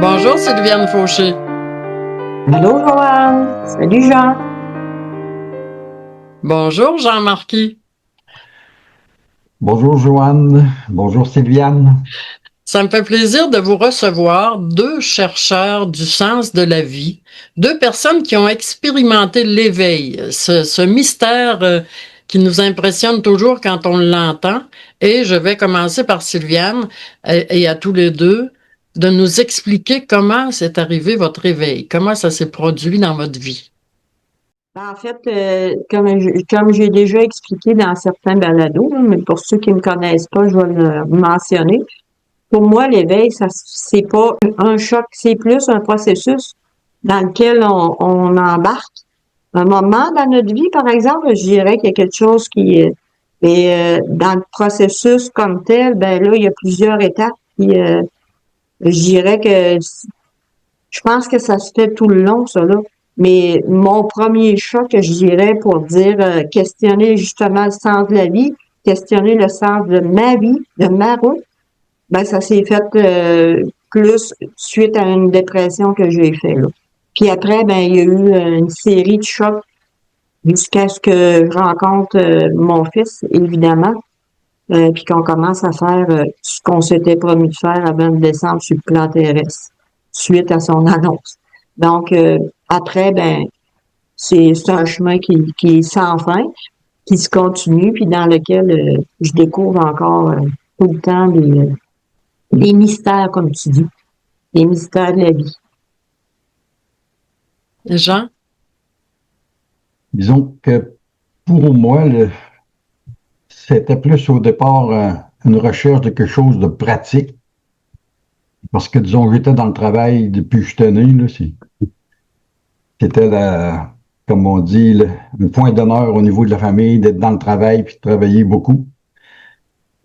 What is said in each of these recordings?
Bonjour Sylviane Fauché. Allô, Joanne. Salut, Jean. Bonjour Jean Marquis. Bonjour Joanne, bonjour Sylviane. Ça me fait plaisir de vous recevoir, deux chercheurs du sens de la vie, deux personnes qui ont expérimenté l'éveil, ce mystère qui nous impressionne toujours quand on l'entend. Et je vais commencer par Sylviane et à tous les deux de nous expliquer comment c'est arrivé votre éveil, comment ça s'est produit dans votre vie. En fait, comme j'ai déjà expliqué dans certains balados, hein, mais pour ceux qui ne me connaissent pas, je vais le mentionner. Pour moi, l'éveil, ça, c'est pas un choc, c'est plus un processus dans lequel on embarque. Un moment dans notre vie, par exemple, je dirais qu'il y a quelque chose qui est dans le processus comme tel, ben là, il y a plusieurs étapes. Puis, je dirais que je pense que ça se fait tout le long, ça, là. Mais mon premier choc, je dirais, pour dire, questionner justement le sens de la vie, questionner le sens de ma vie, de ma route, ben ça s'est fait plus suite à une dépression que j'ai fait, là. Puis après, ben il y a eu une série de chocs jusqu'à ce que je rencontre mon fils, évidemment, puis qu'on commence à faire ce qu'on s'était promis de faire avant de descendre sur le plan terrestre, suite à son annonce. Donc, après, ben, c'est un chemin qui est sans fin, qui se continue, puis dans lequel je découvre encore tout le temps des mystères, comme tu dis, des mystères de la vie. Jean? Disons que pour moi, c'était plus au départ une recherche de quelque chose de pratique, parce que disons, j'étais dans le travail depuis que j'étais né, là, c'était comme on dit, le point d'honneur au niveau de la famille, d'être dans le travail puis de travailler beaucoup.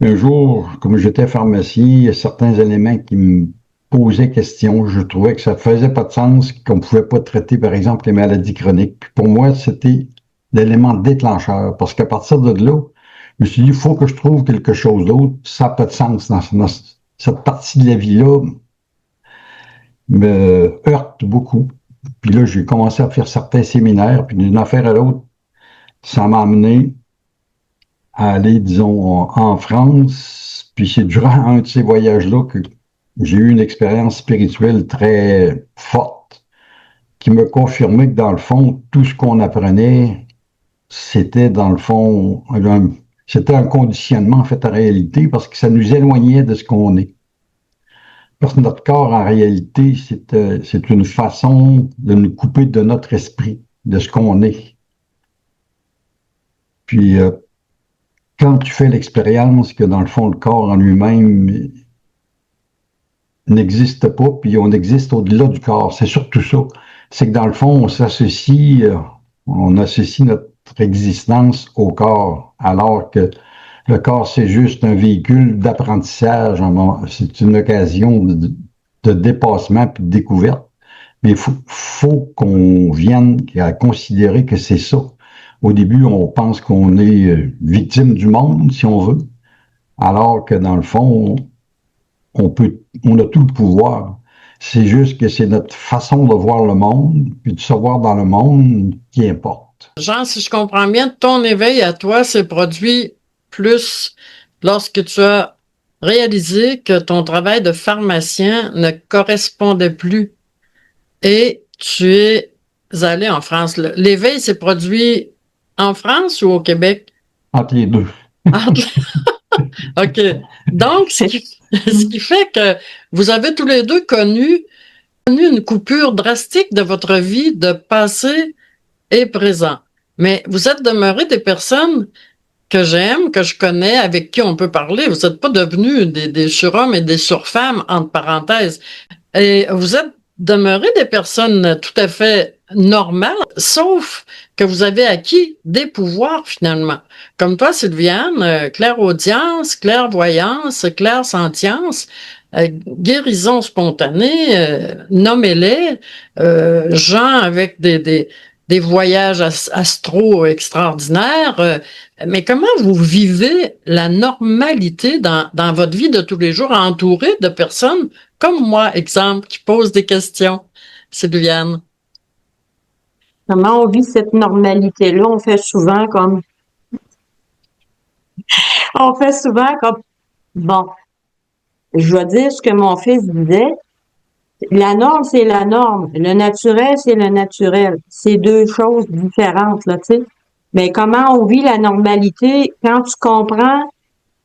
Un jour, comme j'étais pharmacien, il y a certains éléments qui me posaient question. Je trouvais que ça faisait pas de sens, qu'on ne pouvait pas traiter, par exemple, les maladies chroniques. Puis pour moi, c'était l'élément déclencheur. Parce qu'à partir de là, je me suis dit, il faut que je trouve quelque chose d'autre. Ça n'a pas de sens dans cette partie de la vie-là me heurte beaucoup. Puis là, j'ai commencé à faire certains séminaires, puis d'une affaire à l'autre, ça m'a amené à aller, disons, en France. Puis c'est durant un de ces voyages-là que j'ai eu une expérience spirituelle très forte qui me confirmait que dans le fond, tout ce qu'on apprenait, c'était dans le fond, c'était un conditionnement en fait en réalité parce que ça nous éloignait de ce qu'on est. Parce que notre corps, en réalité, c'est une façon de nous couper de notre esprit, de ce qu'on est. Puis, quand tu fais l'expérience que dans le fond, le corps en lui-même n'existe pas, puis on existe au-delà du corps, c'est surtout ça. C'est que dans le fond, on associe notre existence au corps, alors que le corps, c'est juste un véhicule d'apprentissage, c'est une occasion de dépassement puis de découverte. Mais faut qu'on vienne à considérer que c'est ça. Au début, on pense qu'on est victime du monde, si on veut, alors que dans le fond, on a tout le pouvoir. C'est juste que c'est notre façon de voir le monde, puis de se voir dans le monde qui importe. Jean, si je comprends bien, ton éveil à toi s'est produit plus lorsque tu as réalisé que ton travail de pharmacien ne correspondait plus et tu es allé en France. L'éveil s'est produit en France ou au Québec? Entre les deux. OK. Donc, ce qui fait que vous avez tous les deux connu une coupure drastique de votre vie de passé et présent. Mais vous êtes demeurés des personnes que j'aime, que je connais, avec qui on peut parler. Vous n'êtes pas devenus des surhommes et des surfemmes, entre parenthèses. Et vous êtes demeurés des personnes tout à fait normales, sauf que vous avez acquis des pouvoirs finalement. Comme toi, Sylviane, clairaudience, clairvoyance, clairsentience, guérison spontanée, nommez-les, gens avec des voyages astro extraordinaires. Mais comment vous vivez la normalité dans votre vie de tous les jours, entouré de personnes comme moi, exemple, qui pose des questions, Sylviane. Comment on vit cette normalité-là? On fait souvent comme, bon, je vais dire ce que mon fils disait. La norme, c'est la norme. Le naturel, c'est le naturel. C'est deux choses différentes, là, tu sais. Mais comment on vit la normalité quand tu comprends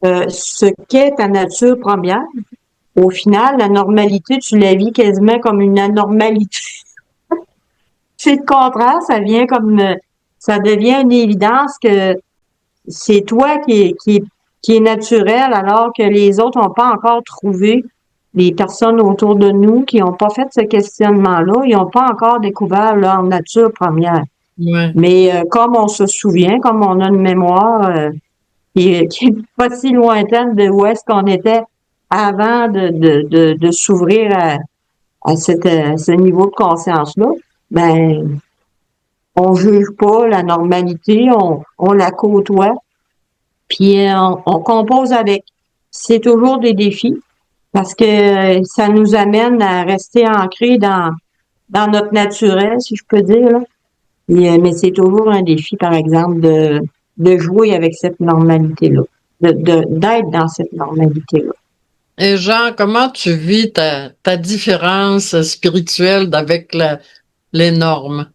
ce qu'est ta nature première? Au final, la normalité, tu la vis quasiment comme une anormalité. C'est le contraire, ça devient une évidence que c'est toi qui est naturel, alors que les autres n'ont pas encore trouvé, les personnes autour de nous qui n'ont pas fait ce questionnement-là, ils n'ont pas encore découvert leur nature première. Ouais. Mais comme on se souvient, comme on a une mémoire qui est pas si lointaine de où est-ce qu'on était avant de s'ouvrir à ce niveau de conscience-là, ben on juge pas la normalité, on la côtoie, puis on compose avec. C'est toujours des défis parce que ça nous amène à rester ancrés dans notre naturel, si je peux dire, là. Mais c'est toujours un défi, par exemple, de jouer avec cette normalité-là, d'être dans cette normalité-là. Et Jean, comment tu vis ta différence spirituelle avec les normes?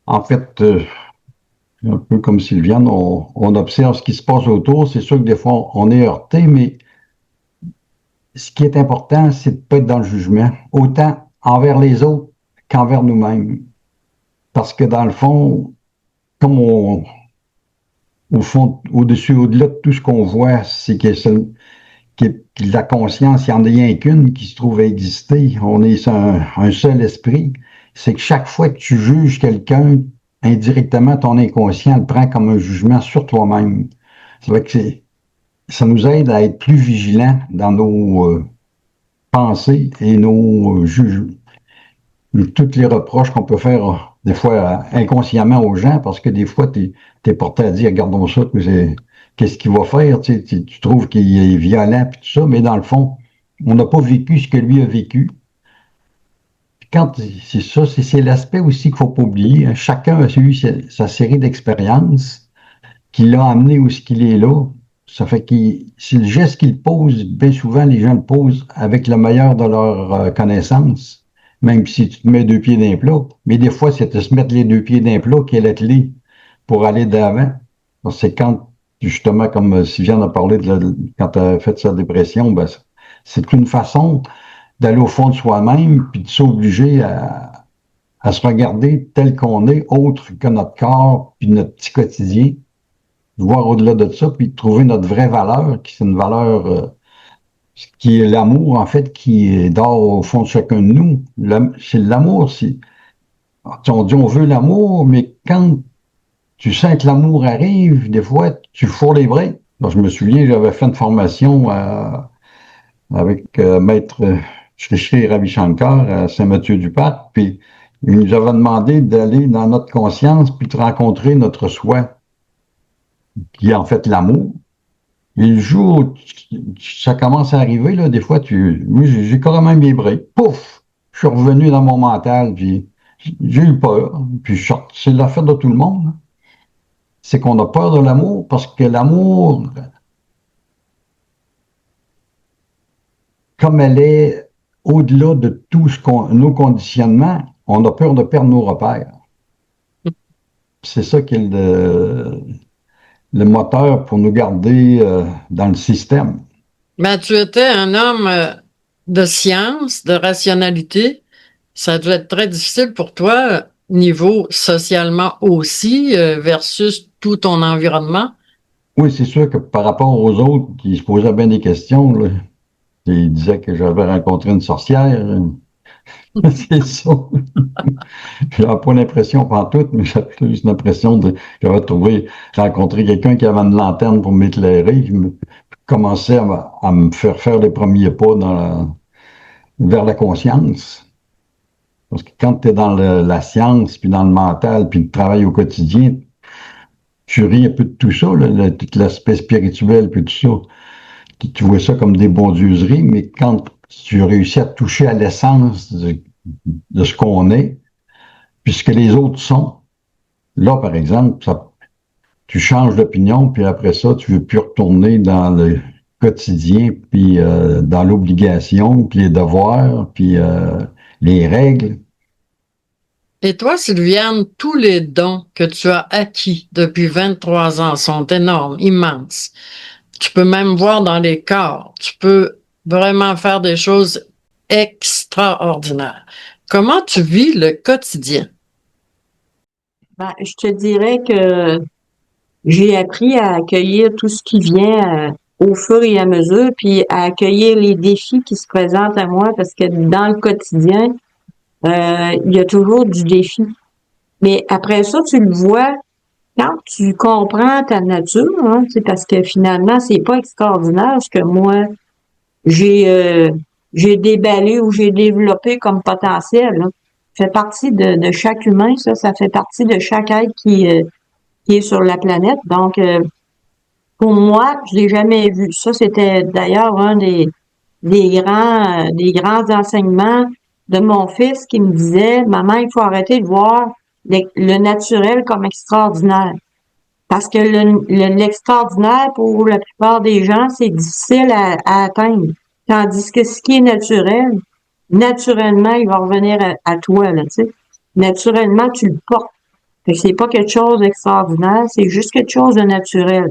En fait, un peu comme Sylviane, on observe ce qui se passe autour. C'est sûr que des fois, on est heurté, mais ce qui est important, c'est de ne pas être dans le jugement, autant envers les autres qu'envers nous-mêmes. Parce que dans le fond, comme au fond, au-dessus, au-delà de tout ce qu'on voit, c'est que la conscience, il n'y en a rien qu'une qui se trouve à exister. On est un seul esprit. C'est que chaque fois que tu juges quelqu'un, indirectement, ton inconscient le prend comme un jugement sur toi-même. C'est vrai que ça nous aide à être plus vigilants dans nos pensées et nos jugements. Toutes les reproches qu'on peut faire des fois inconsciemment aux gens, parce que des fois, tu es porté à dire, regardons ça, qu'est-ce qu'il va faire? Tu trouves qu'il est violent, puis tout ça, mais dans le fond, on n'a pas vécu ce que lui a vécu. Quand c'est ça, c'est l'aspect aussi qu'il ne faut pas oublier. Hein. Chacun a eu sa série d'expériences qui l'a amené où ce qu'il est là. Ça fait que c'est le geste qu'il pose, bien souvent, les gens le posent avec le meilleur de leur connaissance. Même si tu te mets deux pieds d'un plat. Mais des fois, c'est de se mettre les deux pieds d'un plat qui est la clé pour aller d'avant. C'est quand, justement, comme Sylviane a parlé quand elle a fait sa dépression, ben, c'est une façon d'aller au fond de soi-même puis de s'obliger à se regarder tel qu'on est, autre que notre corps puis notre petit quotidien, de voir au-delà de ça puis de trouver notre vraie valeur, qui c'est une valeur qui est l'amour, en fait, qui dort au fond de chacun de nous. C'est l'amour. On dit on veut l'amour, mais quand tu sens que l'amour arrive, des fois, tu fourres les bras. Je me souviens, j'avais fait une formation avec Maître Shri Shri Ravi Shankar à Saint-Mathieu-du-Parc, puis il nous avait demandé d'aller dans notre conscience puis de rencontrer notre soi, qui est en fait l'amour. Et le jour où ça commence à arriver, là, des fois, moi, j'ai carrément vibré. Pouf! Je suis revenu dans mon mental, puis j'ai eu peur. Puis c'est l'affaire de tout le monde. Hein. C'est qu'on a peur de l'amour parce que l'amour, comme elle est au-delà de tout nos conditionnements, on a peur de perdre nos repères. C'est ça qui est le moteur pour nous garder dans le système. Ben, tu étais un homme de science, de rationalité. Ça devait être très difficile pour toi, niveau socialement aussi, versus tout ton environnement. Oui, c'est sûr que par rapport aux autres qui se posaient bien des questions, là, ils disaient que j'avais rencontré une sorcière. C'est ça. J'avais pas l'impression pantoute, mais j'avais juste l'impression que j'avais rencontré quelqu'un qui avait une lanterne pour m'éclairer. Je commençais à me faire les premiers pas vers la conscience. Parce que quand tu es dans la science, puis dans le mental, puis le travail au quotidien, tu ris un peu de tout ça, tout l'aspect spirituel, puis tout ça. Tu vois ça comme des bondieuseries, mais quand tu réussis à toucher à l'essence de ce qu'on est, puis ce que les autres sont. Là, par exemple, tu changes d'opinion, puis après ça, tu veux plus retourner dans le quotidien, puis dans l'obligation, puis les devoirs, puis les règles. Et toi, Sylviane, tous les dons que tu as acquis depuis 23 ans sont énormes, immenses. Tu peux même voir dans les corps. Tu peux vraiment faire des choses extraordinaires. Comment tu vis le quotidien? Ben, je te dirais que j'ai appris à accueillir tout ce qui vient au fur et à mesure, puis à accueillir les défis qui se présentent à moi, parce que dans le quotidien, il y a toujours du défi. Mais après ça, tu le vois quand tu comprends ta nature, hein, c'est parce que finalement, c'est pas extraordinaire ce que moi j'ai j'ai déballé ou j'ai développé comme potentiel. Là. Ça fait partie de chaque humain, ça fait partie de chaque être qui est sur la planète. Donc, pour moi, je l'ai jamais vu. Ça, c'était d'ailleurs un des grands enseignements de mon fils qui me disait, maman, il faut arrêter de voir le naturel comme extraordinaire. Parce que l'extraordinaire, pour la plupart des gens, c'est difficile à atteindre. Tandis que ce qui est naturel, naturellement, il va revenir à toi, là, tu sais. Naturellement, tu le portes. Fait que c'est pas quelque chose d'extraordinaire, c'est juste quelque chose de naturel.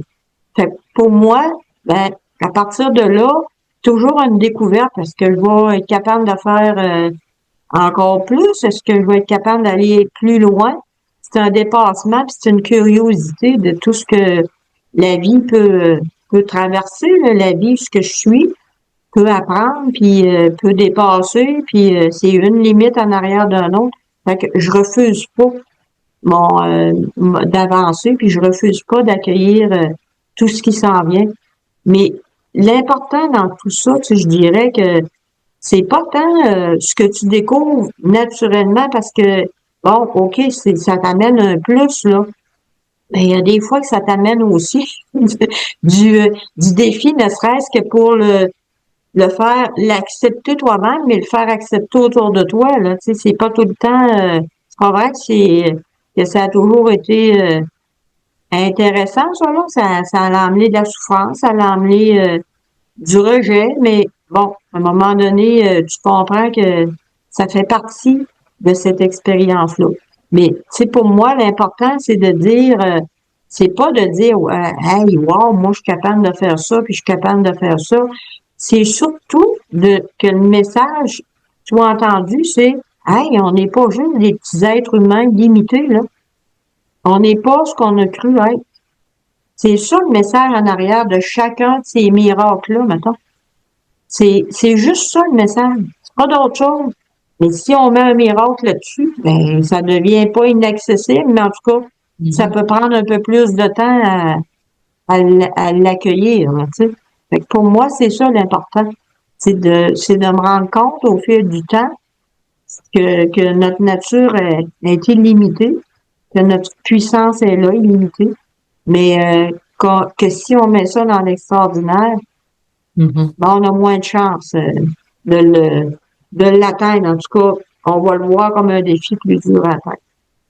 Fait que pour moi, ben, à partir de là, toujours une découverte, est-ce que je vais être capable de faire encore plus? Est-ce que je vais être capable d'aller plus loin? C'est un dépassement, puis c'est une curiosité de tout ce que la vie peut traverser, là, la vie, ce que je suis, peut apprendre, puis peut dépasser, puis c'est une limite en arrière d'un autre. Fait que je refuse pas d'avancer, puis je refuse pas d'accueillir tout ce qui s'en vient. Mais l'important dans tout ça, tu sais, je dirais que c'est pas tant ce que tu découvres naturellement parce que, bon, OK, ça t'amène un plus, là. Mais il y a des fois que ça t'amène aussi du défi, ne serait-ce que pour le faire, l'accepter toi-même, mais le faire accepter autour de toi, là. Tu sais, c'est pas tout le temps, c'est pas vrai que ça a toujours été intéressant, ça, là. Ça a amené de la souffrance, ça a amené du rejet, mais bon, à un moment donné, tu comprends que ça fait partie de cette expérience-là. Mais, tu sais, pour moi, l'important, c'est de dire, c'est pas de dire, hey, wow, moi, je suis capable de faire ça, puis je suis capable de faire ça. C'est surtout que le message soit entendu, c'est, hey, on n'est pas juste des petits êtres humains limités, là. On n'est pas ce qu'on a cru être. C'est ça le message en arrière de chacun de ces miracles-là, mettons. C'est juste ça le message. C'est pas d'autre chose. Mais si on met un miracle là-dessus, ben ça devient pas inaccessible, mais en tout cas, ça peut prendre un peu plus de temps à l'accueillir, là, tu sais. Fait que pour moi, c'est ça l'important. C'est de me rendre compte au fil du temps que notre nature est illimitée, que notre puissance est là, illimitée. Mais que si on met ça dans l'extraordinaire, Mhm. ben, on a moins de chance de de l'atteindre. En tout cas, on va le voir comme un défi plus dur à atteindre.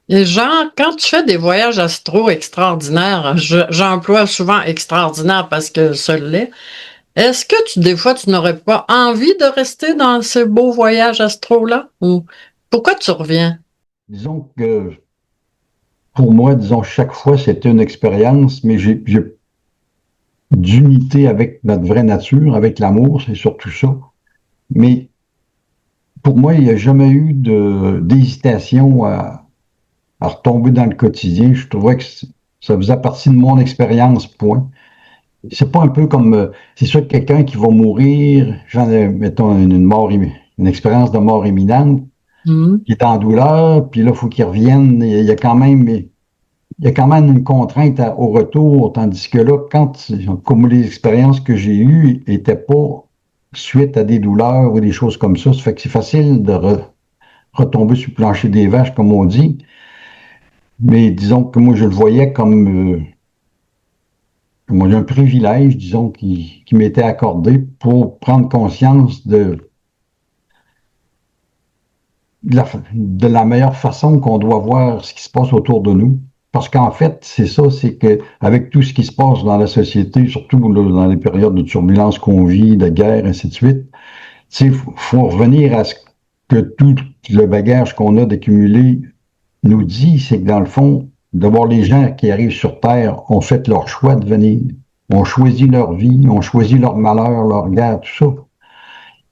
Et Jean, quand tu fais des voyages astro extraordinaires, j'emploie souvent extraordinaire parce que ça l'est. Est-ce que des fois, tu n'aurais pas envie de rester dans ce beau voyage astro-là? Ou pourquoi tu reviens? Disons que pour moi, disons, chaque fois, c'était une expérience, mais j'ai d'unité avec notre vraie nature, avec l'amour, c'est surtout ça. Mais pour moi, il n'y a jamais eu d'hésitation à retomber dans le quotidien. Je trouvais que ça faisait partie de mon expérience, point. C'est pas un peu comme, c'est sûr que quelqu'un qui va mourir, mettons, une expérience de mort imminente, Mhm. qui est en douleur, puis là, il faut qu'il revienne. Il y a quand même une contrainte au retour, tandis que là, comme les expériences que j'ai eues n'étaient pas suite à des douleurs ou des choses comme ça fait que c'est facile de retomber sur le plancher des vaches, comme on dit. Mais disons que moi, je le voyais comme un privilège, disons, qui m'était accordé pour prendre conscience de de la meilleure façon qu'on doit voir ce qui se passe autour de nous. Parce qu'en fait, c'est ça, c'est que avec tout ce qui se passe dans la société, surtout là, dans les périodes de turbulence qu'on vit, de guerre, ainsi de suite, il faut revenir à ce que tout le bagage qu'on a d'accumuler nous dit, c'est que dans le fond, de voir les gens qui arrivent sur Terre ont fait leur choix de venir, ont choisi leur vie, ont choisi leur malheur, leur guerre, tout ça.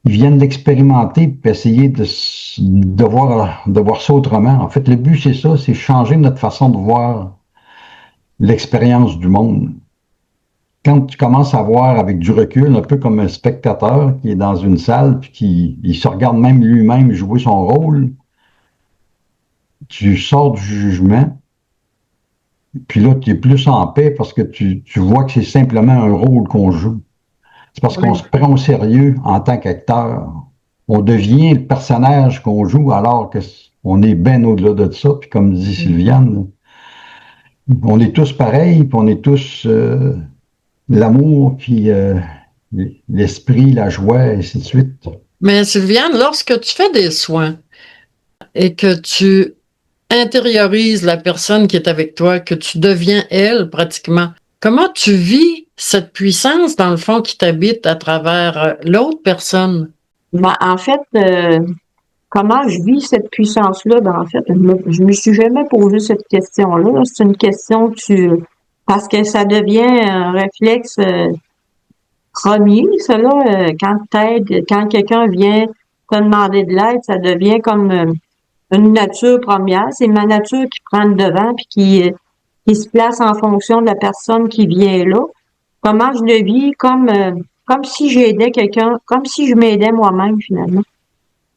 Ils viennent d'expérimenter et essayer de voir ça autrement. En fait, le but, c'est ça, c'est changer notre façon de voir l'expérience du monde. Quand tu commences à voir avec du recul, un peu comme un spectateur qui est dans une salle puis qui il se regarde même lui-même jouer son rôle, tu sors du jugement, puis là, tu es plus en paix parce que tu vois que c'est simplement un rôle qu'on joue. C'est parce qu'on se prend au sérieux en tant qu'acteur. On devient le personnage qu'on joue alors qu'on est bien au-delà de ça. Puis comme dit Sylviane, on est tous pareils, puis on est tous l'amour, puis l'esprit, la joie, et ainsi de suite. Mais Sylviane, lorsque tu fais des soins et que tu intériorises la personne qui est avec toi, que tu deviens elle pratiquement, comment tu vis cette puissance, dans le fond, qui t'habite à travers l'autre personne? Ben, en fait, comment je vis cette puissance-là? Ben, en fait, je me suis jamais posé cette question-là. C'est une question parce que ça devient un réflexe premier, ça là, quand quelqu'un vient te demander de l'aide, ça devient comme une nature première. C'est ma nature qui prend le devant puis qui se place en fonction de la personne qui vient là. Comment je le vis? Comme si j'aidais quelqu'un, comme si je m'aidais moi-même, finalement,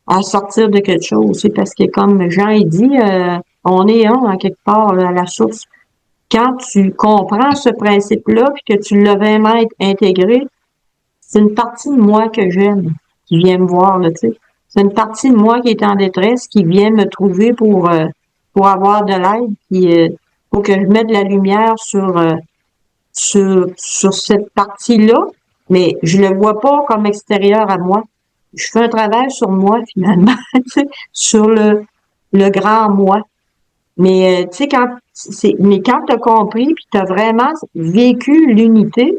à sortir de quelque chose. C'est parce que, comme Jean il dit, on est un, en quelque part, là, à la source. Quand tu comprends ce principe-là, puis que tu l'as vraiment intégré, c'est une partie de moi que j'aime, qui vient me voir, là, tu sais. C'est une partie de moi qui est en détresse, qui vient me trouver pour avoir de l'aide, puis pour que je mette de la lumière sur cette partie-là, mais je le vois pas comme extérieur à moi. Je fais un travail sur moi, finalement, sur le grand moi. Mais tu sais, quand tu as compris puis tu as vraiment vécu l'unité,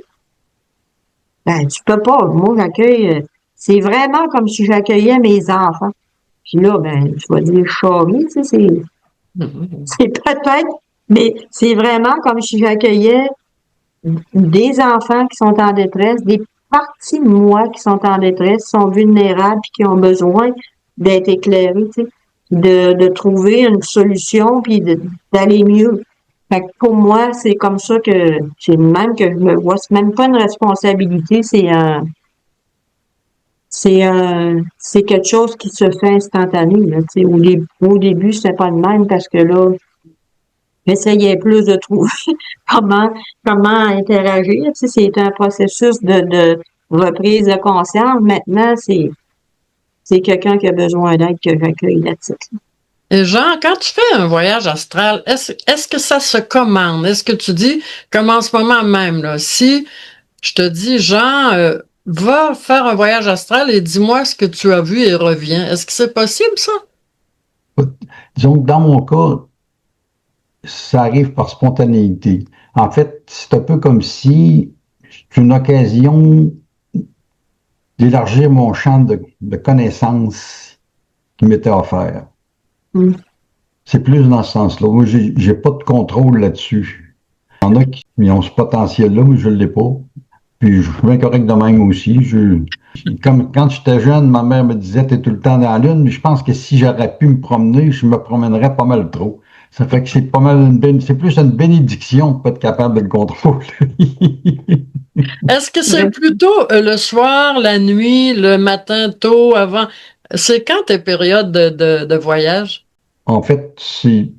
ben tu peux pas. Moi, c'est vraiment comme si j'accueillais mes enfants. Puis là, ben, je vais dire charrie, tu sais, c'est peut-être, mais c'est vraiment comme si j'accueillais des enfants qui sont en détresse, des parties de moi qui sont en détresse, sont vulnérables et qui ont besoin d'être éclairés, tu sais, de trouver une solution puis d'aller mieux. Fait que pour moi, c'est comme ça que c'est même que je me vois. C'est même pas une responsabilité, c'est quelque chose qui se fait instantané, là, tu sais. Au début, c'était pas le même parce que là, j'essayais plus de trouver comment interagir. Tu sais, c'est un processus de reprise de conscience. Maintenant, c'est quelqu'un qui a besoin d'aide que j'accueille là-dessus. Et Jean, quand tu fais un voyage astral, est-ce que ça se commande? Est-ce que tu dis, comme en ce moment même, là, si je te dis, Jean, va faire un voyage astral et dis-moi ce que tu as vu et reviens. Est-ce que c'est possible, ça? Disons que dans mon cas, ça arrive par spontanéité. En fait, c'est un peu comme si c'est une occasion d'élargir mon champ de connaissances qui m'était offert. Mm. C'est plus dans ce sens-là. Moi, j'ai pas de contrôle là-dessus. Il y en a qui ont ce potentiel-là, mais je ne l'ai pas. Puis je suis bien correct de même aussi. Comme quand j'étais jeune, ma mère me disait t'es tout le temps dans la lune, mais je pense que si j'aurais pu me promener, je me promènerais pas mal trop. Ça fait que c'est pas mal c'est plus une bénédiction de pas être capable de le contrôler. Est-ce que c'est plutôt le soir, la nuit, le matin tôt, avant? C'est quand tes périodes de voyage? En fait, c'est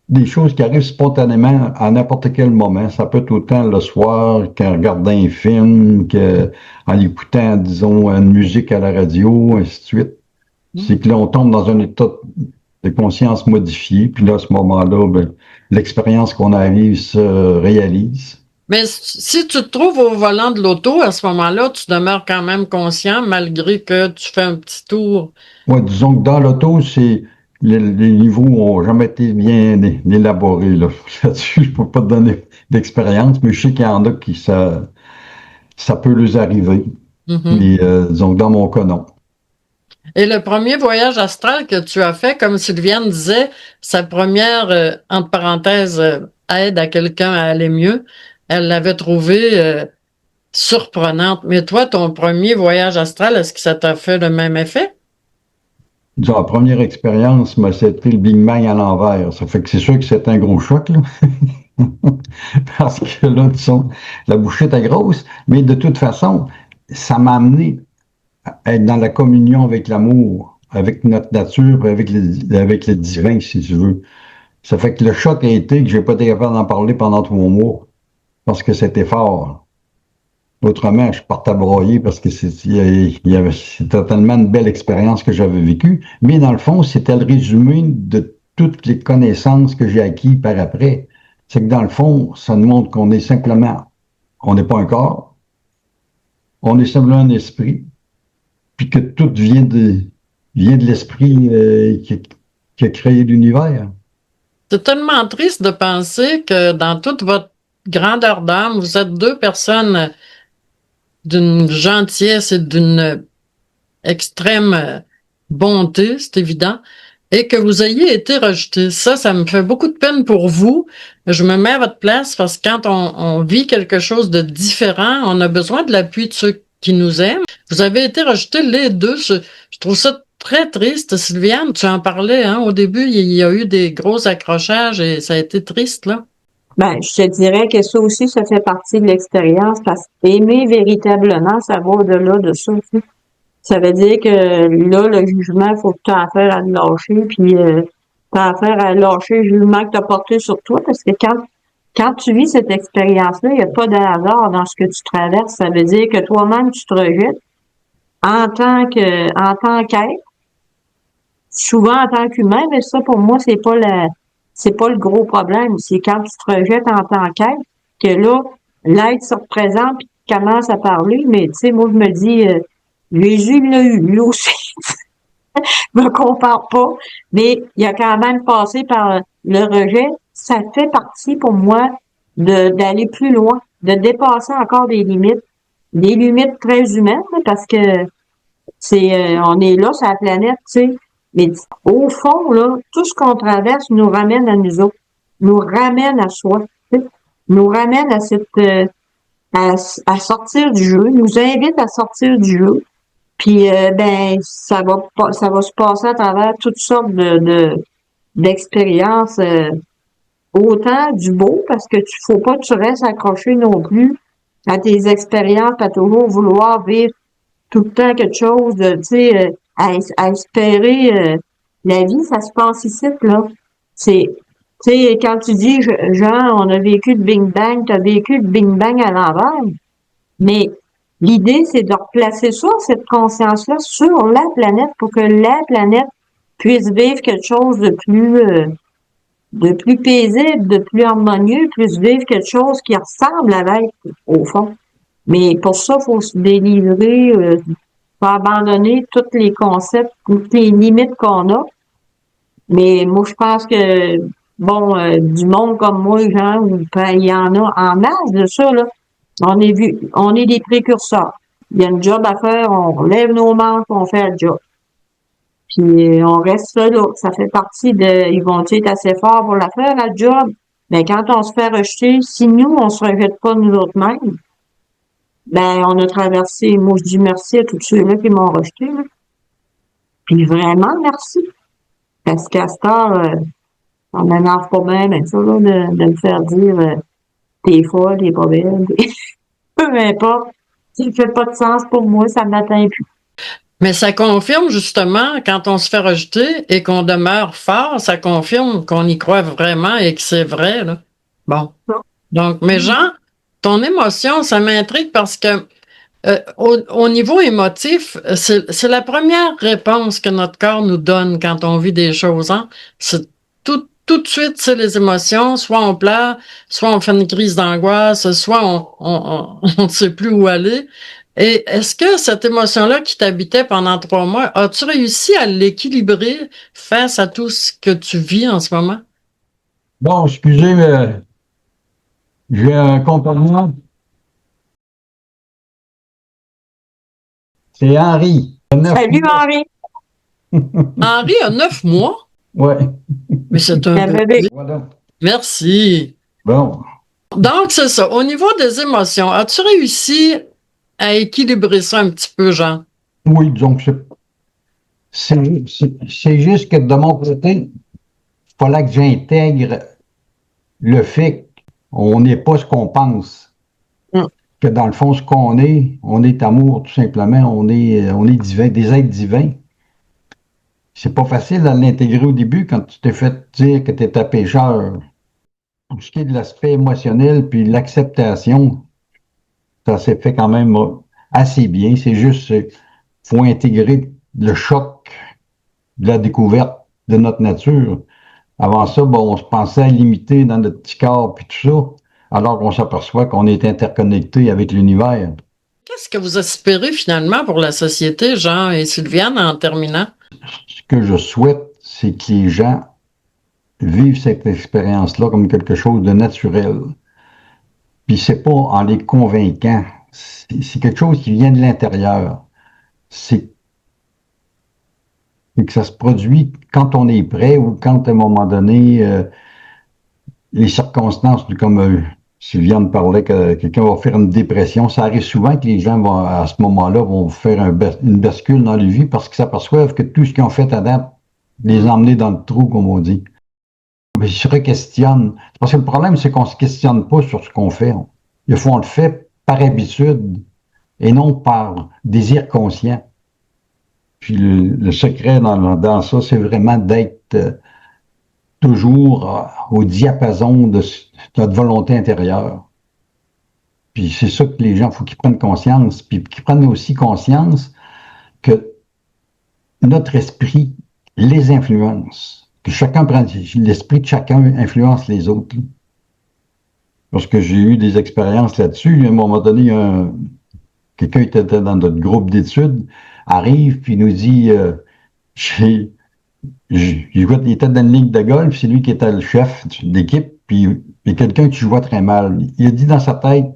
des choses qui arrivent spontanément à n'importe quel moment. Ça peut être autant le soir qu'en regardant un film, qu'en écoutant, disons, une musique à la radio, ainsi de suite. C'est que là, on tombe dans un état de conscience modifié, puis là, à ce moment-là, ben, l'expérience qu'on a à vivre se réalise. Mais si tu te trouves au volant de l'auto, à ce moment-là, tu demeures quand même conscient malgré que tu fais un petit tour. Ouais, disons que dans l'auto, les niveaux n'ont jamais été bien élaborés, là. Là-dessus, je peux pas te donner d'expérience, mais je sais qu'il y en a qui ça peut leur arriver. Mhm. Mais disons que dans mon cas, non. Et le premier voyage astral que tu as fait, comme Sylviane disait, sa première, entre parenthèses, aide à quelqu'un à aller mieux, elle l'avait trouvé surprenante. Mais toi, ton premier voyage astral, est-ce que ça t'a fait le même effet? Disons, la première expérience, mais c'était le Big Bang à l'envers. Ça fait que c'est sûr que c'est un gros choc, là. Parce que là, disons, la bouchée était grosse, mais de toute façon, ça m'a amené à être dans la communion avec l'amour, avec notre nature, avec le divin, si tu veux. Ça fait que le choc a été que j'ai pas été capable d'en parler pendant 3 mois, parce que c'était fort. Autrement, je partais à broyer parce que c'était tellement une belle expérience que j'avais vécue. Mais dans le fond, c'était le résumé de toutes les connaissances que j'ai acquises par après. C'est que dans le fond, ça nous montre qu'on est simplement, on n'est pas un corps, on est simplement un esprit, puis que tout vient de l'esprit qui a créé l'univers. C'est tellement triste de penser que dans toute votre grandeur d'âme, vous êtes deux personnes d'une gentillesse et d'une extrême bonté, c'est évident, et que vous ayez été rejeté. Ça me fait beaucoup de peine pour vous. Je me mets à votre place parce que quand on vit quelque chose de différent, on a besoin de l'appui de ceux qui nous aiment. Vous avez été rejetés les deux. Je trouve ça très triste. Sylviane, tu en parlais, hein, au début, il y a eu des gros accrochages et ça a été triste, là. Ben, je te dirais que ça aussi, ça fait partie de l'expérience parce qu'aimer véritablement, ça va au-delà de ça aussi. Ça veut dire que là, le jugement, il faut que tu aies affaire à le lâcher, puis tu as affaire à lâcher le jugement que tu as porté sur toi, parce que quand tu vis cette expérience-là, il n'y a pas de hasard dans ce que tu traverses. Ça veut dire que toi-même, tu te rejettes en tant qu'être, souvent en tant qu'humain, mais ça, pour moi, c'est pas le gros problème. C'est quand tu te rejettes en tant qu'être, que là, l'être se représente puis commence à parler, mais tu sais, moi, je me dis, Jésus l'a eu, lui aussi. Je me compare pas, mais il a quand même passé par le rejet. Ça fait partie pour moi d'aller plus loin, de dépasser encore des limites très humaines, là, parce que on est là sur la planète, tu sais. Mais au fond, là, tout ce qu'on traverse nous ramène à nous autres, nous ramène à soi, tu sais, nous ramène à à sortir du jeu, nous invite à sortir du jeu. Puis ben ça va se passer à travers toutes sortes d'expériences, autant du beau, parce que tu faut pas que tu restes accroché non plus à tes expériences, à toujours vouloir vivre tout le temps quelque chose de, tu sais, à espérer la vie, ça se passe ici, là. C'est, tu sais, quand tu dis, Jean, on a vécu le Big Bang, tu as vécu le Big Bang à l'envers, mais l'idée, c'est de replacer ça, cette conscience-là, sur la planète pour que la planète puisse vivre quelque chose de plus paisible, de plus harmonieux, puisse vivre quelque chose qui ressemble à l'être, au fond. Mais pour ça, il faut se délivrer, faut abandonner tous les concepts, toutes les limites qu'on a. Mais moi, je pense que, bon, du monde comme moi, genre, il y en a en masse de ça, là. On est des précurseurs. Il y a une job à faire, on lève nos manches, on fait le job. Puis on reste là. Ça fait partie ils vont être assez forts pour la faire, la job. Mais quand on se fait rejeter, si nous, on se rejette pas nous autres mêmes, ben, on a traversé, moi je dis merci à tous ceux-là qui m'ont rejeté, là. Puis vraiment, merci. Parce qu'à ce temps, on m'énerve pas bien, mais ça, là, de me faire dire, t'es folle, t'es pas belle, peu importe. Ça fait pas de sens pour moi, ça m'atteint plus. Mais ça confirme justement, quand on se fait rejeter et qu'on demeure fort, ça confirme qu'on y croit vraiment et que c'est vrai, là. Bon. Donc, mais Jean, ton émotion, ça m'intrigue parce que au niveau émotif, c'est la première réponse que notre corps nous donne quand on vit des choses, hein. C'est tout, tout de suite, c'est les émotions. Soit on pleure, soit on fait une crise d'angoisse, soit on ne sait plus où aller. Et est-ce que cette émotion-là qui t'habitait pendant 3 mois, as-tu réussi à l'équilibrer face à tout ce que tu vis en ce moment? Bon, excusez, mais j'ai un compagnon, c'est Henri. Il a 9 Salut, mois. Henri. Henri a 9 mois, Ouais, mais c'est un Un bébé. bébé. voilà. Merci. Bon, Donc, c'est ça. Au niveau des émotions, as-tu réussi à équilibrer ça un petit peu, Jean? oui, disons que c'est juste que de mon côté, il fallait que j'intègre le fait qu'on n'est pas ce qu'on pense. Mm. Que dans le fond, ce qu'on est, on est amour, tout simplement. On est divin, des êtres divins. C'est pas facile de l'intégrer au début quand tu t'es fait dire que tu étais pécheur. Pour ce qui est de l'aspect émotionnel puis l'acceptation, ça s'est fait quand même assez bien. C'est juste, faut intégrer le choc de la découverte de notre nature. Avant ça, bon, on se pensait à limiter dans notre petit corps puis tout ça, alors qu'on s'aperçoit qu'on est interconnecté avec l'univers. Qu'est-ce que vous espérez finalement pour la société, Jean et Sylviane, en terminant? Ce que je souhaite, c'est que les gens vivent cette expérience-là comme quelque chose de naturel. Puis c'est pas en les convainquant. C'est quelque chose qui vient de l'intérieur. C'est que ça se produit quand on est prêt ou quand à un moment donné, les circonstances, comme Sylviane parlait que quelqu'un va faire une dépression, ça arrive souvent que les gens vont, à ce moment-là, vont faire une bascule dans leur vie parce qu'ils s'aperçoivent que tout ce qu'ils ont fait à date les a emmenés dans le trou, comme on dit. Mais ils se requestionnent. Parce que le problème, c'est qu'on ne se questionne pas sur ce qu'on fait. Des fois, on le fait par habitude et non par désir conscient. Puis le secret dans ça, c'est vraiment d'être toujours au diapason de notre volonté intérieure. Puis c'est ça que les gens, il faut qu'ils prennent conscience, puis qu'ils prennent aussi conscience que notre esprit les influence, que chacun prend, l'esprit de chacun influence les autres. Parce que j'ai eu des expériences là-dessus, à un moment donné, quelqu'un était dans notre groupe d'études, arrive, puis nous dit, il était dans une ligue de golf, c'est lui qui était le chef d'équipe, puis il y a quelqu'un qui jouait très mal. Il a dit dans sa tête,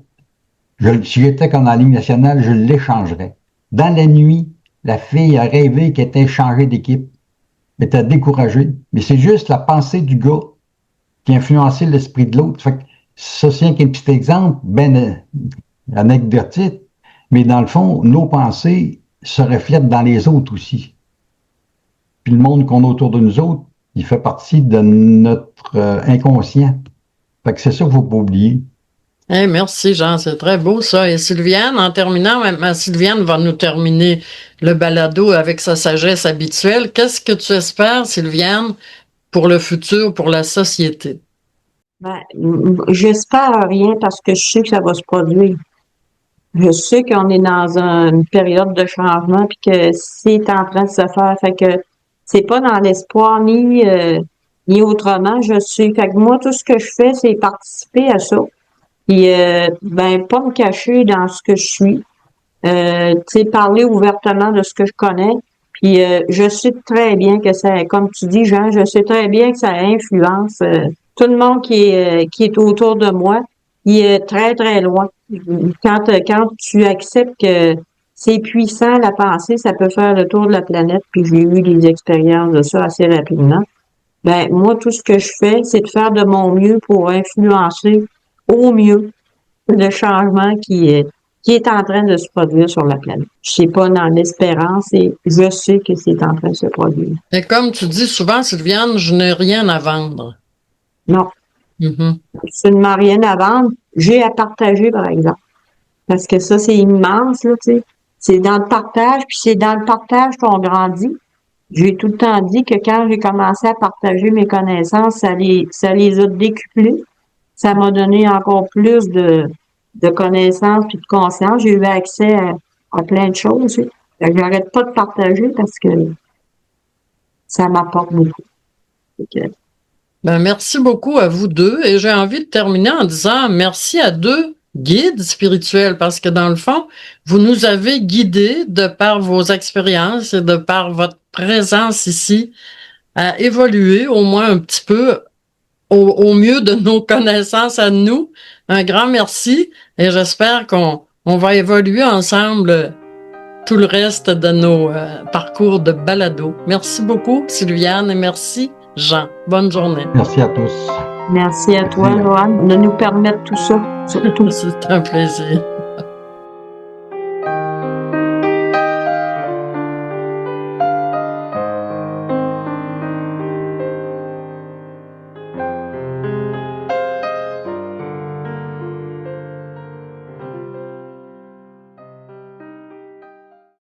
si j'étais comme dans la Ligue nationale, je l'échangerais. Dans la nuit, la fille a rêvé qu'elle était changée d'équipe, elle était découragée. Mais c'est juste la pensée du gars qui a influencé l'esprit de l'autre. Fait que ça, c'est un petit exemple, ben anecdotique, mais dans le fond, nos pensées se reflètent dans les autres aussi. Puis le monde qu'on a autour de nous autres, il fait partie de notre inconscient. Fait que c'est ça qu'il ne faut pas oublier. Eh, merci, Jean, c'est très beau ça. Et Sylviane, en terminant, Sylviane va nous terminer le balado avec sa sagesse habituelle. Qu'est-ce que tu espères, Sylviane, pour le futur, pour la société? Ben, j'espère rien parce que je sais que ça va se produire. Je sais qu'on est dans une période de changement puis que c'est en train de se faire. Fait que c'est pas dans l'espoir ni autrement. Je sais. Fait que moi, tout ce que je fais, c'est participer à ça. Puis ben, pas me cacher dans ce que je suis. Tu sais, parler ouvertement de ce que je connais. Puis je sais très bien que ça, comme tu dis, Jean, je sais très bien que ça influence tout le monde qui est autour de moi. Il est très, très loin. Quand tu acceptes que c'est puissant, la pensée, ça peut faire le tour de la planète, puis j'ai eu des expériences de ça assez rapidement. Ben, moi, tout ce que je fais, c'est de faire de mon mieux pour influencer au mieux le changement qui est en train de se produire sur la planète. Je sais pas dans l'espérance et je sais que c'est en train de se produire. Et comme tu dis souvent, Sylviane, je n'ai rien à vendre. Non, Mhm. absolument rien à vendre. J'ai à partager, par exemple. Parce que ça, c'est immense, là, tu sais. C'est dans le partage, puis c'est dans le partage qu'on grandit. J'ai tout le temps dit que quand j'ai commencé à partager mes connaissances, ça les a décuplées. Ça m'a donné encore plus de connaissances puis de conscience. J'ai eu accès à plein de choses. Tu sais. Fait que j'arrête pas de partager parce que ça m'apporte beaucoup. Fait que Ben, merci beaucoup à vous deux et j'ai envie de terminer en disant merci à deux guides spirituels parce que dans le fond, vous nous avez guidés de par vos expériences et de par votre présence ici à évoluer au moins un petit peu au mieux de nos connaissances à nous. Un grand merci et j'espère qu'on va évoluer ensemble tout le reste de nos parcours de balado. Merci beaucoup Sylviane et merci Jean. Bonne journée. Merci à tous. Merci à toi, Merci. Joanne, de nous permettre tout ça, surtout. C'est un plaisir.